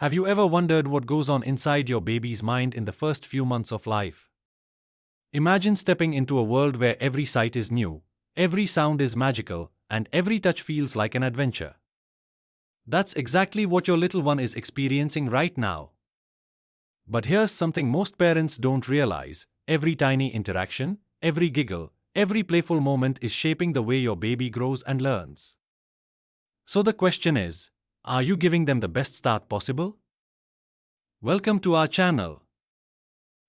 Have you ever wondered what goes on inside your baby's mind in the first few months of life? Imagine stepping into a world where every sight is new, every sound is magical, and every touch feels like an adventure. That's exactly what your little one is experiencing right now. But here's something most parents don't realize: every tiny interaction, every giggle, every playful moment is shaping the way your baby grows and learns. So the question is, are you giving them the best start possible? Welcome to our channel.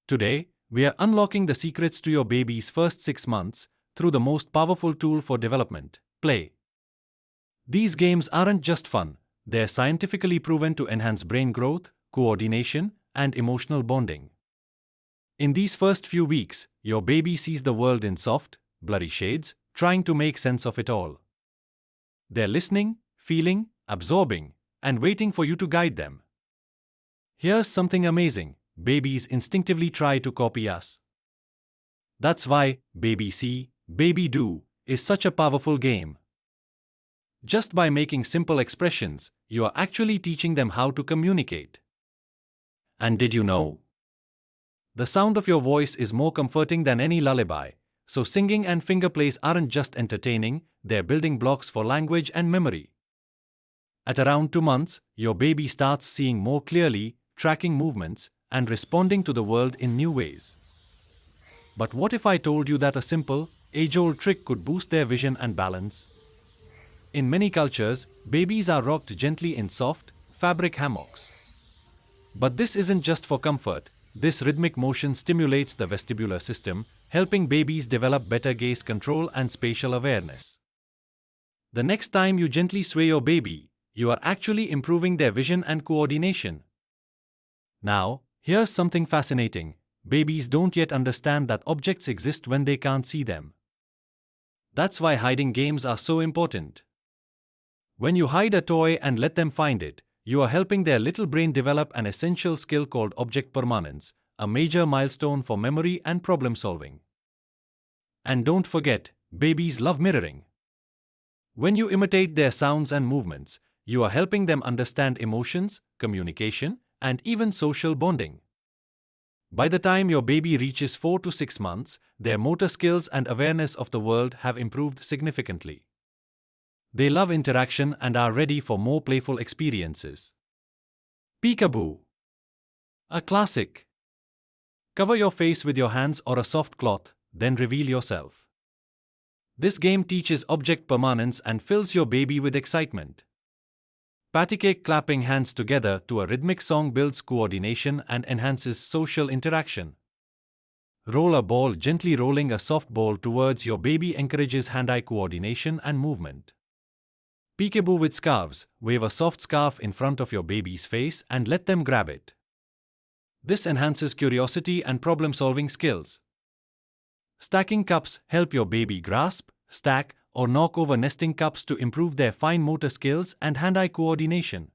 Today, we are unlocking the secrets to your baby's first 6 months through the most powerful tool for development: play. These games aren't just fun, they're scientifically proven to enhance brain growth, coordination, and emotional bonding. In these first few weeks, your baby sees the world in soft, blurry shades, trying to make sense of it all. They're listening, feeling, absorbing, and waiting for you to guide them. Here's something amazing: babies instinctively try to copy us. That's why Baby See, Baby Do is such a powerful game. Just by making simple expressions, you are actually teaching them how to communicate. And did you know? The sound of your voice is more comforting than any lullaby, so singing and finger plays aren't just entertaining, they're building blocks for language and memory. At around 2 months, your baby starts seeing more clearly, tracking movements, and responding to the world in new ways. But what if I told you that a simple, age-old trick could boost their vision and balance? In many cultures, babies are rocked gently in soft, fabric hammocks. But this isn't just for comfort. This rhythmic motion stimulates the vestibular system, helping babies develop better gaze control and spatial awareness. The next time you gently sway your baby, you are actually improving their vision and coordination. Now, here's something fascinating: babies don't yet understand that objects exist when they can't see them. That's why hiding games are so important. When you hide a toy and let them find it, you are helping their little brain develop an essential skill called object permanence, a major milestone for memory and problem solving. And don't forget, babies love mirroring. When you imitate their sounds and movements, you are helping them understand emotions, communication, and even social bonding. By the time your baby reaches 4 to 6 months, their motor skills and awareness of the world have improved significantly. They love interaction and are ready for more playful experiences. Peekaboo. A classic. Cover your face with your hands or a soft cloth, then reveal yourself. This game teaches object permanence and fills your baby with excitement. Patty-cake: clapping hands together to a rhythmic song builds coordination and enhances social interaction. Roll a ball: gently rolling a soft ball towards your baby encourages hand-eye coordination and movement. Peekaboo with scarves: wave a soft scarf in front of your baby's face and let them grab it. This enhances curiosity and problem-solving skills. Stacking cups: help your baby grasp, stack, or knock over nesting cups to improve their fine motor skills and hand-eye coordination.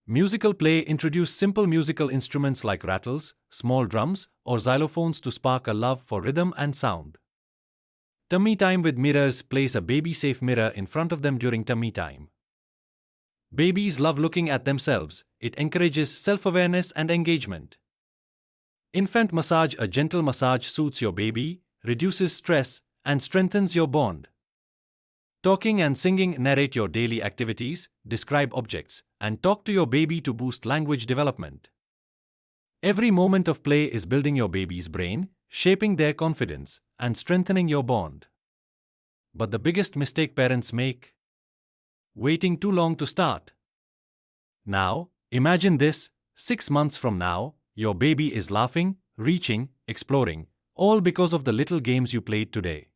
Musical play: introduce simple musical instruments like rattles, small drums, or xylophones to spark a love for rhythm and sound. Tummy time with mirrors: place a baby-safe mirror in front of them during tummy time. Babies love looking at themselves. It encourages self-awareness and engagement. Infant massage: a gentle massage soothes your baby, reduces stress, and strengthens your bond. Talking and singing: narrate your daily activities, describe objects, and talk to your baby to boost language development. Every moment of play is building your baby's brain, shaping their confidence, and strengthening your bond. But the biggest mistake parents make? Waiting too long to start. Now, imagine this: 6 months from now, your baby is laughing, reaching, exploring, all because of the little games you played today.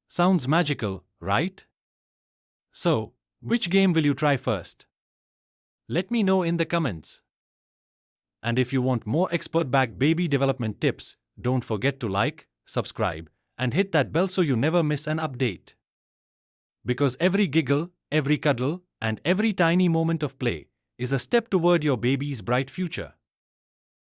Sounds magical, right? So, which game will you try first? Let me know in the comments. And if you want more expert-backed baby development tips, don't forget to like, subscribe, and hit that bell so you never miss an update. Because every giggle, every cuddle, and every tiny moment of play is a step toward your baby's bright future.